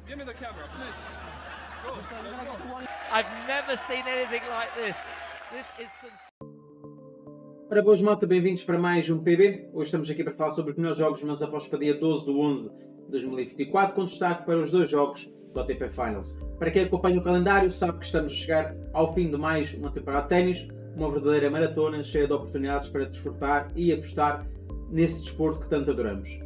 Give me the camera, please. Go. Let's go. I've never seen anything like this. This is Ora, boas malta, bem-vindos para mais um PB. Hoje estamos aqui para falar sobre os melhores jogos, mas após para dia 12/11 de 2024, com destaque para os dois jogos do ATP Finals. Para quem acompanha o calendário, sabe que estamos a chegar ao fim de mais uma temporada de ténis, uma verdadeira maratona cheia de oportunidades para desfrutar e apostar nesse desporto que tanto adoramos.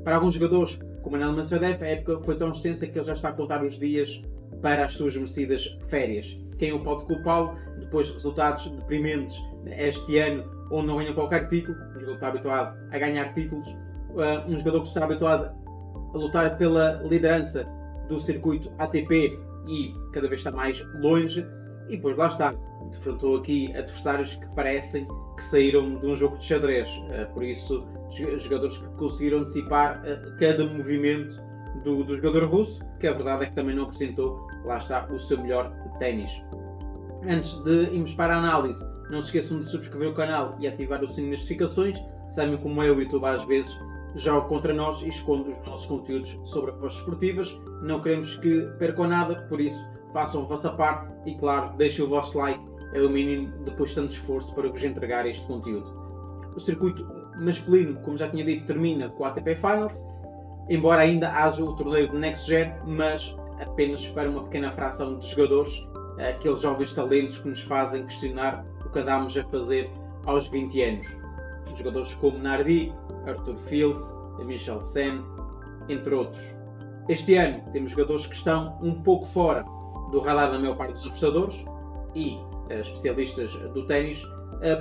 Para alguns jogadores, como Daniil Medvedev, a época foi tão extensa que ele já está a contar os dias para as suas merecidas férias. Quem o pode culpá-lo depois de resultados deprimentes este ano, onde não ganha qualquer título, um jogador que está habituado a ganhar títulos, um jogador que está habituado a lutar pela liderança do circuito ATP e cada vez está mais longe, e depois lá está, defrontou aqui adversários que parecem que saíram de um jogo de xadrez, por isso jogadores que conseguiram antecipar cada movimento do jogador russo, que a verdade é que também não apresentou, lá está, o seu melhor ténis. Antes de irmos para a análise, não se esqueçam de subscrever o canal e ativar o sininho de notificações. Sabem como eu e o YouTube às vezes joga contra nós e esconde os nossos conteúdos sobre apostas esportivas. Não queremos que percam nada, por isso façam a vossa parte e, claro, deixem o vosso like, é o mínimo depois de tanto esforço para vos entregar este conteúdo. O circuito masculino, como já tinha dito, termina com o ATP Finals, embora ainda haja o torneio de Next Gen, mas apenas para uma pequena fração de jogadores, aqueles jovens talentos que nos fazem questionar o que andámos a fazer aos 20 anos. Jogadores como Nardi, Arthur Fils, Michel Sen, entre outros. Este ano temos jogadores que estão um pouco fora do radar da maior parte dos apostadores e especialistas do ténis,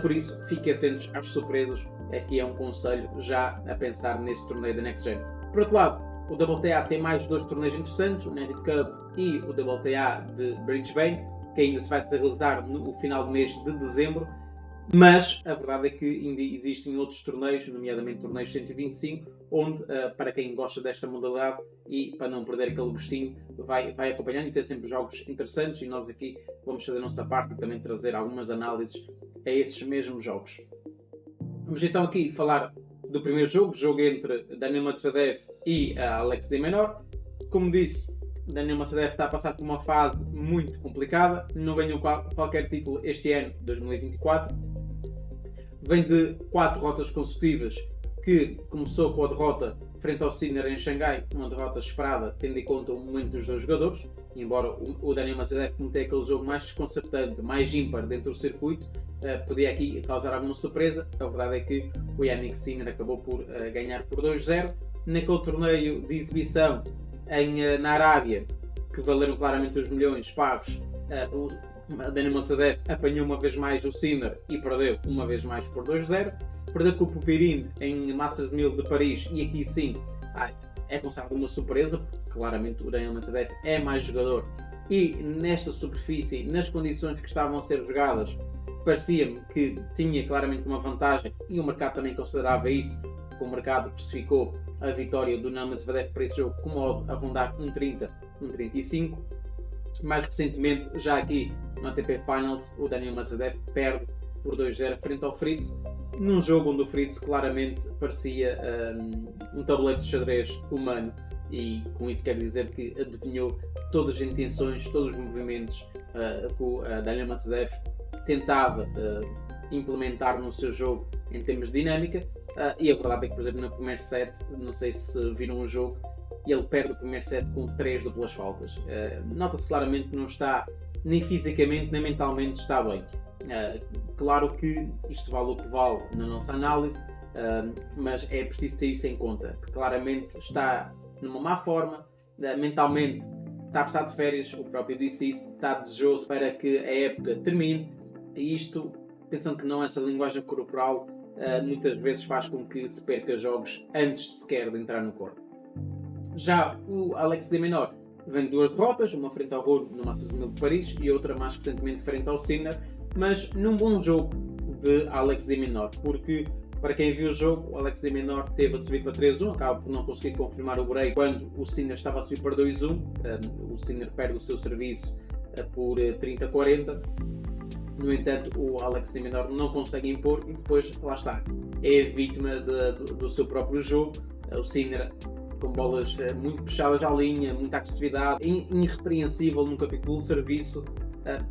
por isso fiquem atentos às surpresas. Aqui é um conselho já a pensar nesse torneio da Next Gen. Por outro lado, o WTA tem mais dois torneios interessantes, o Native Cup e o WTA de Brisbane, que ainda se vai realizar no final do mês de dezembro, mas a verdade é que ainda existem outros torneios, nomeadamente torneios 125, onde, para quem gosta desta modalidade e para não perder aquele gostinho, vai acompanhando e ter sempre jogos interessantes, e nós aqui vamos fazer a nossa parte e também trazer algumas análises a esses mesmos jogos. Vamos então aqui falar do primeiro jogo entre Daniil Medvedev e Alex de Minaur. Como disse, Daniil Medvedev está a passar por uma fase muito complicada, não ganhou qualquer título este ano, 2024. Vem de 4 derrotas consecutivas, que começou com a derrota frente ao Sinner em Xangai, uma derrota esperada, tendo em conta o momento dos dois jogadores, embora o Daniil Medvedev, como tem aquele jogo mais desconcertante, mais ímpar dentro do circuito, podia aqui causar alguma surpresa. A verdade é que o Jannik Sinner acabou por ganhar por 2-0. Naquele torneio de exibição na Arábia, que valeram claramente os milhões pagos, o Daniil Medvedev apanhou uma vez mais o Sinner e perdeu uma vez mais por 2-0. Perdeu com o Popyrin em Masters 1000 de Paris, e aqui sim é considerado uma surpresa, porque claramente o Daniil Medvedev é mais jogador, e nesta superfície, nas condições que estavam a ser jogadas, parecia-me que tinha claramente uma vantagem, e o mercado também considerava isso, porque o mercado precificou a vitória do Daniil Medvedev para esse jogo com modo a rondar 1,30, 1,35. Mais recentemente, já aqui no ATP Finals, o Daniil Medvedev perde por 2-0 frente ao Fritz, num jogo onde o Fritz claramente parecia um tabuleiro de xadrez humano, e com isso quero dizer que adivinhou todas as intenções, todos os movimentos que o Daniil Medvedev tentava implementar no seu jogo em termos de dinâmica, e a verdade é que, por exemplo, no primeiro set, não sei se viram o jogo, ele perde o primeiro set com 3 duplas faltas. Nota-se claramente que não está, nem fisicamente nem mentalmente está bem. Claro que isto vale o que vale na nossa análise, mas é preciso ter isso em conta, porque claramente está numa má forma, mentalmente está a precisar de férias, o próprio disse isso, está desejoso para que a época termine, e isto, pensando que não essa linguagem corporal, muitas vezes faz com que se perca jogos antes sequer de entrar no corpo. Já o Alex de Minaur vem de 2 derrotas, uma frente ao Rune no Masters 1000 de Paris e outra mais recentemente frente ao Sinner, mas num bom jogo de Alex de Minaur, porque para quem viu o jogo, o Alex de Minaur teve a subir para 3-1, acaba por não conseguir confirmar o break quando o Sinner estava a subir para 2-1. O Sinner perde o seu serviço por 30-40. No entanto, o Alex de Minaur não consegue impor e depois, lá está, é vítima do seu próprio jogo. O Sinner com bolas muito puxadas à linha, muita agressividade, irrepreensível no capítulo de serviço,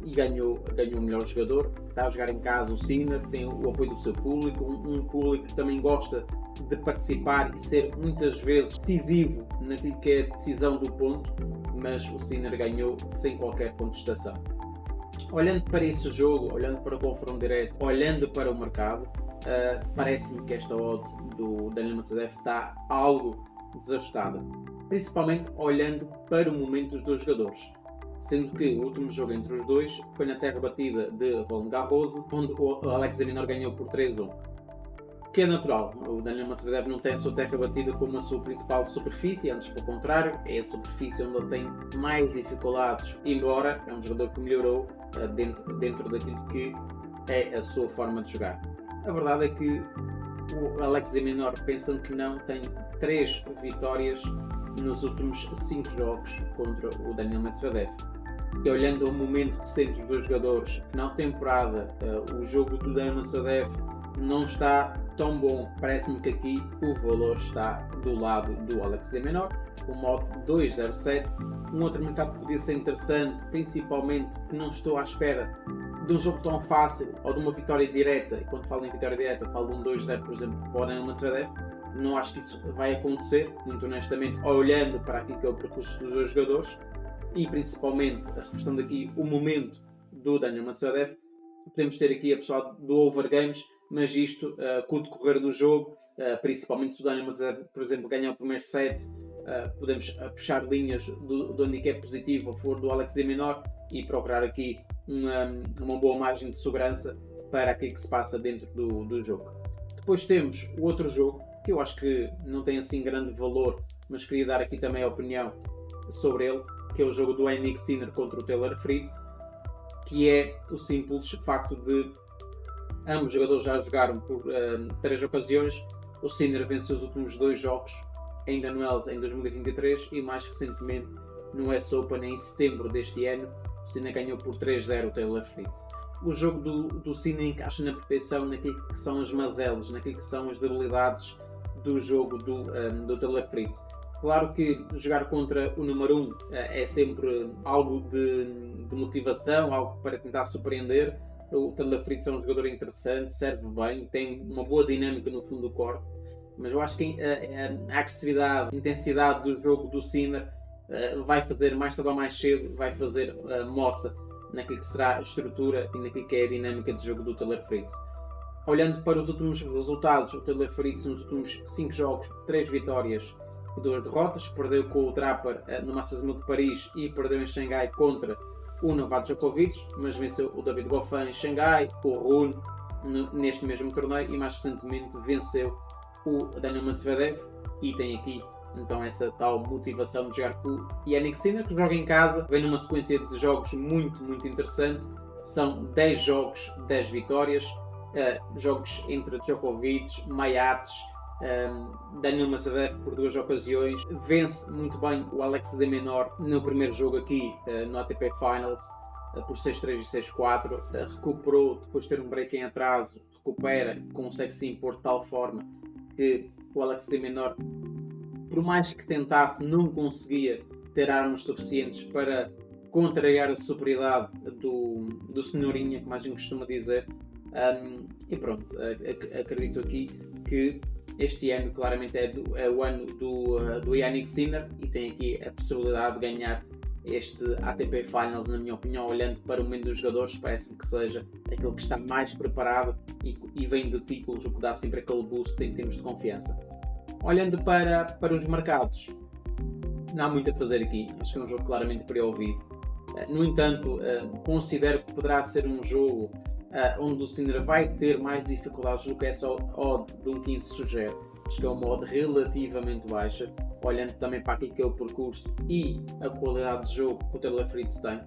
e ganhou o melhor jogador. Está a jogar em casa o Sinner, tem o apoio do seu público, um público que também gosta de participar e ser muitas vezes decisivo naquilo que é a decisão do ponto, mas o Sinner ganhou sem qualquer contestação. Olhando para esse jogo, olhando para o confronto direto, olhando para o mercado, parece-me que esta odd do Daniel Medvedev está algo desajustada, principalmente olhando para o momento dos dois jogadores, sendo que o último jogo entre os dois foi na terra batida de Roland Garros, onde o Alex de Minaur ganhou por 3-1. Que é natural, o Daniel Medvedev não tem a sua terra batida como a sua principal superfície, antes pelo contrário, é a superfície onde ele tem mais dificuldades, embora é um jogador que melhorou dentro daquilo que é a sua forma de jogar. A verdade é que o Alex de Minaur, pensando que não, tem 3 vitórias nos últimos 5 jogos contra o Daniel Medvedev. E olhando ao momento recente dos dois jogadores, final de temporada, o jogo do Daniel Medvedev não está tão bom. Parece-me que aqui o valor está do lado do Alex de Minaur, o modo 2.07. Um outro mercado que podia ser interessante, principalmente que não estou à espera de um jogo tão fácil ou de uma vitória direta, e quando falo em vitória direta eu falo de um 2-0, por exemplo, para o Daniel Medvedev. Não acho que isso vai acontecer, muito honestamente, olhando para aquilo que é o percurso dos dois jogadores e principalmente reforçando aqui o momento do Daniel Medvedev. Podemos ter aqui a pessoa do Overgames, mas isto com o decorrer do jogo, principalmente se o Daniel Medvedev, por exemplo, ganhar o primeiro set, podemos puxar linhas do handicap positivo a favor do Alex de Minaur e procurar aqui uma boa margem de segurança para aquilo que se passa dentro do jogo. Depois temos o outro jogo, que eu acho que não tem assim grande valor, mas queria dar aqui também a opinião sobre ele, que é o jogo do Jannik Sinner contra o Taylor Fritz, que é o simples facto de ambos os jogadores já jogaram por 3 ocasiões. O Sinner venceu os últimos 2 jogos, ainda no Wells em 2023 e mais recentemente no US Open em setembro deste ano. O Sinner ganhou por 3-0 o Taylor Fritz. O jogo do Sinner encaixa na perfeição naquilo que são as mazelas, naquilo que são as debilidades do jogo do Taylor Fritz. Claro que jogar contra o número 1 é sempre algo de motivação, algo para tentar surpreender. O Taylor Fritz é um jogador interessante, serve bem, tem uma boa dinâmica no fundo do corte, mas eu acho que a agressividade, a intensidade do jogo do Sinner vai fazer, mais tarde ou mais cedo, vai fazer moça naquilo que será a estrutura e naquilo que é a dinâmica de jogo do Taylor Fritz. Olhando para os últimos resultados, o Taylor Fritz nos últimos 5 jogos, 3 vitórias e 2 derrotas. Perdeu com o Draper no Masters 1000 de Paris e perdeu em Xangai contra o Novak Djokovic, mas venceu o David Goffin em Xangai, o Rune neste mesmo torneio e mais recentemente venceu o Daniel Medvedev e tem aqui então essa tal motivação de jogar com o Jannik Sinner, que joga em casa, vem numa sequência de jogos muito interessante. São 10 jogos, 10 vitórias, jogos entre Djokovic, Mayates, Daniel Medvedev por 2 ocasiões. Vence muito bem o Alex de Minaur no primeiro jogo aqui no ATP Finals por 6-3 e 6-4. Recuperou, depois de ter um break em atraso, recupera, consegue se impor de tal forma que o Alex de Minaur, por mais que tentasse, não conseguia ter armas suficientes para contrariar a superioridade do senhorinha, como a gente costuma dizer. E pronto, acredito aqui que este ano claramente é o ano do Jannik Sinner e tem aqui a possibilidade de ganhar este ATP Finals, na minha opinião. Olhando para o momento dos jogadores, parece-me que seja aquele que está mais preparado e vem de títulos, o que dá sempre aquele boost em termos de confiança. Olhando para os mercados, não há muito a fazer aqui, acho que é um jogo claramente pré-ouvido. No entanto, considero que poderá ser um jogo onde o Sinner vai ter mais dificuldades do que essa odd de 1.15 sugere. Acho que é uma odd relativamente baixa, olhando também para aquilo que é o percurso e a qualidade de jogo que o Taylor Fritz tem.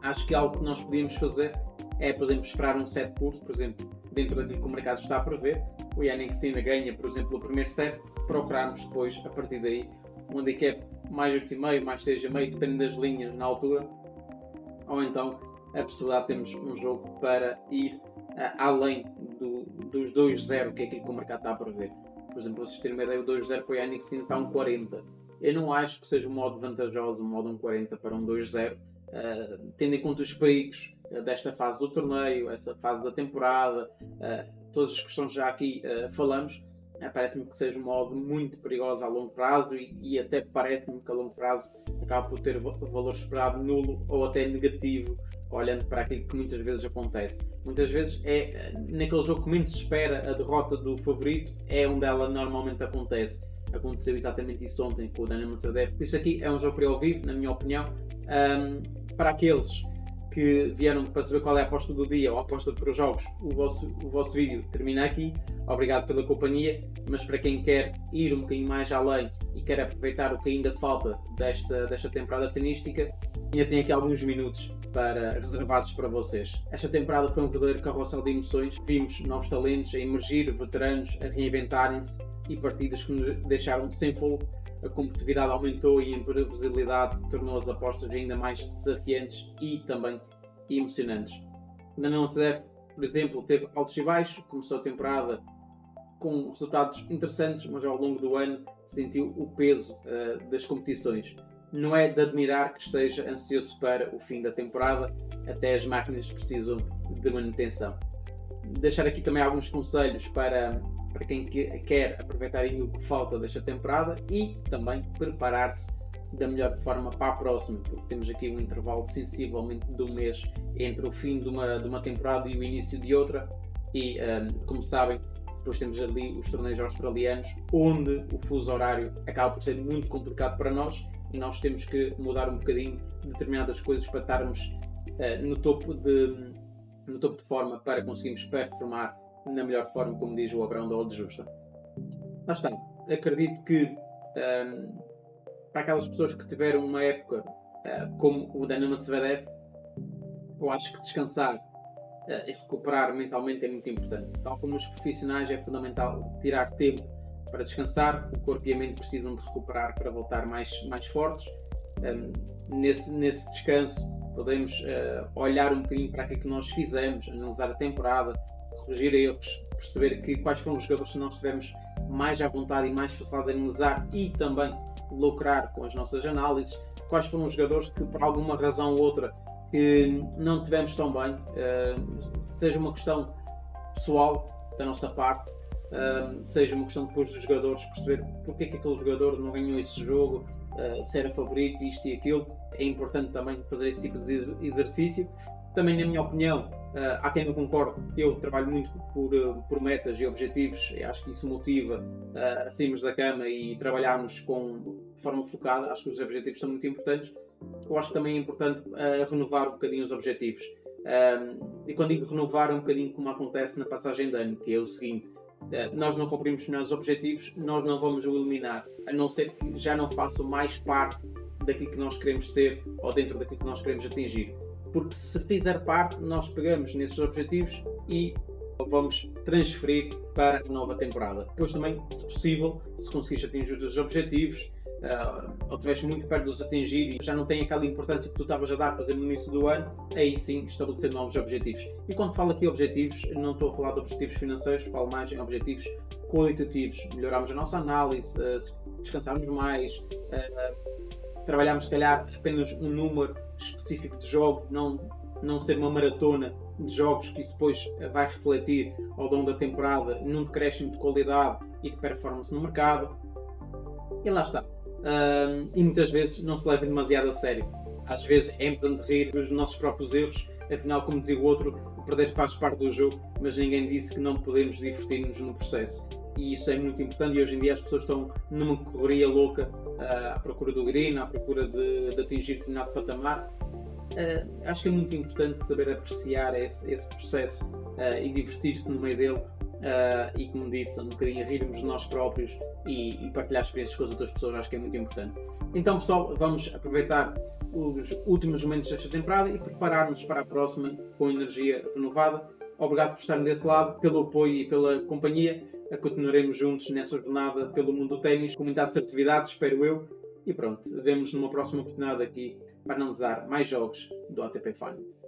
Acho que algo que nós podíamos fazer é, por exemplo, esperar um set curto, por exemplo, dentro daquilo que o mercado está a prever. O Jannik Sinner ganha, por exemplo, o primeiro set, procurarmos depois, a partir daí, um handicap mais 8,5, mais 6,5, dependendo das linhas na altura, ou então a possibilidade de termos um jogo para ir além dos 2-0, que é aquilo que o mercado está a prever. Por exemplo, para vocês terem uma ideia, o 2-0 para o Yannick Sinner está 1.40. Eu não acho que seja um modo vantajoso, um modo 1.40 para um 2-0, tendo em conta os perigos desta fase do torneio, essa fase da temporada, todas as questões já aqui falamos. Parece-me que seja um modo muito perigoso a longo prazo e até parece-me que a longo prazo acaba por ter valor esperado nulo ou até negativo, olhando para aquilo que muitas vezes acontece. Muitas vezes é naquele jogo que menos se espera a derrota do favorito, é onde ela normalmente acontece. Aconteceu exatamente isso ontem com o Daniil Medvedev. Isso aqui é um jogo para ao vivo, na minha opinião. Para aqueles que vieram para saber qual é a aposta do dia ou a aposta para os jogos, o vosso vídeo termina aqui. Obrigado pela companhia, mas para quem quer ir um bocadinho mais além e quer aproveitar o que ainda falta desta temporada tenística, ainda tem aqui alguns minutos reservados para vocês. Esta temporada foi um verdadeiro carrossel de emoções. Vimos novos talentos a emergir, veteranos a reinventarem-se e partidas que nos deixaram sem fogo. A competitividade aumentou e a imprevisibilidade tornou as apostas ainda mais desafiantes e também emocionantes. Na Daniil Medvedev, por exemplo, teve altos e baixos, começou a temporada com resultados interessantes, mas ao longo do ano sentiu o peso das competições. Não é de admirar que esteja ansioso para o fim da temporada, até as máquinas precisam de manutenção. Deixar aqui também alguns conselhos para quem quer aproveitar o que falta desta temporada e também preparar-se da melhor forma para a próxima, porque temos aqui um intervalo sensivelmente de um mês entre o fim de uma temporada e o início de outra e, como sabem, depois temos ali os torneios australianos, onde o fuso horário acaba por ser muito complicado para nós e nós temos que mudar um bocadinho determinadas coisas para estarmos no topo de forma para conseguirmos performar na melhor forma, como diz o Abrão da Odd Justa. Lá está. Acredito que para aquelas pessoas que tiveram uma época como o Daniil Medvedev, eu acho que descansar e recuperar mentalmente é muito importante. Tal como os profissionais, é fundamental tirar tempo para descansar. O corpo e a mente precisam de recuperar para voltar mais fortes. Nesse descanso podemos olhar um bocadinho para aquilo que nós fizemos, analisar a temporada, corrigir erros, perceber quais foram os jogadores que nós tivemos mais à vontade e mais facilidade de analisar e também lucrar com as nossas análises, quais foram os jogadores que por alguma razão ou outra que não tivemos tão bem, seja uma questão pessoal da nossa parte, seja uma questão depois dos jogadores, perceber porque é que aquele jogador não ganhou esse jogo, se era favorito, isto e aquilo. É importante também fazer esse tipo de exercício. Também, na minha opinião, há quem não concorde, eu trabalho muito por metas e objetivos, e acho que isso motiva a sairmos da cama e trabalharmos de forma focada. Acho que os objetivos são muito importantes. Eu acho que também é importante renovar um bocadinho os objetivos. E quando digo renovar, é um bocadinho como acontece na passagem de ano, que é o seguinte: nós não cumprimos os nossos objetivos, nós não vamos o eliminar, a não ser que já não façam mais parte daquilo que nós queremos ser ou dentro daquilo que nós queremos atingir. Porque se fizer parte, nós pegamos nesses objetivos e vamos transferir para a nova temporada. Depois também, se possível, se conseguires atingir os objetivos, ou estiveres muito perto de os atingir e já não tem aquela importância que tu estavas a dar, por exemplo, no início do ano, aí sim estabelecer novos objetivos. E quando falo aqui objetivos, não estou a falar de objetivos financeiros, falo mais em objetivos qualitativos. Melhorarmos a nossa análise, descansarmos mais, trabalharmos se calhar apenas um número específico de jogos, não ser uma maratona de jogos, que isso depois vai refletir ao longo da temporada num decréscimo de qualidade e de performance no mercado. E lá está. E muitas vezes não se leva demasiado a sério. Às vezes é importante rir dos nossos próprios erros, afinal, como dizia o outro, o perder faz parte do jogo, mas ninguém disse que não podemos divertir-nos no processo. E isso é muito importante, e hoje em dia as pessoas estão numa correria louca à procura do green, à procura de atingir determinado patamar. Acho que é muito importante saber apreciar esse processo e divertir-se no meio dele, e, como disse, um bocadinho a rirmos de nós próprios e partilhar experiências com as outras pessoas. Acho que é muito importante. Então, pessoal, vamos aproveitar os últimos momentos desta temporada e preparar-nos para a próxima com energia renovada. Obrigado por estarem desse lado, pelo apoio e pela companhia. Continuaremos juntos nessa jornada pelo mundo do ténis, com muita assertividade, espero eu. E pronto, vemos numa próxima oportunidade aqui para analisar mais jogos do ATP Finals.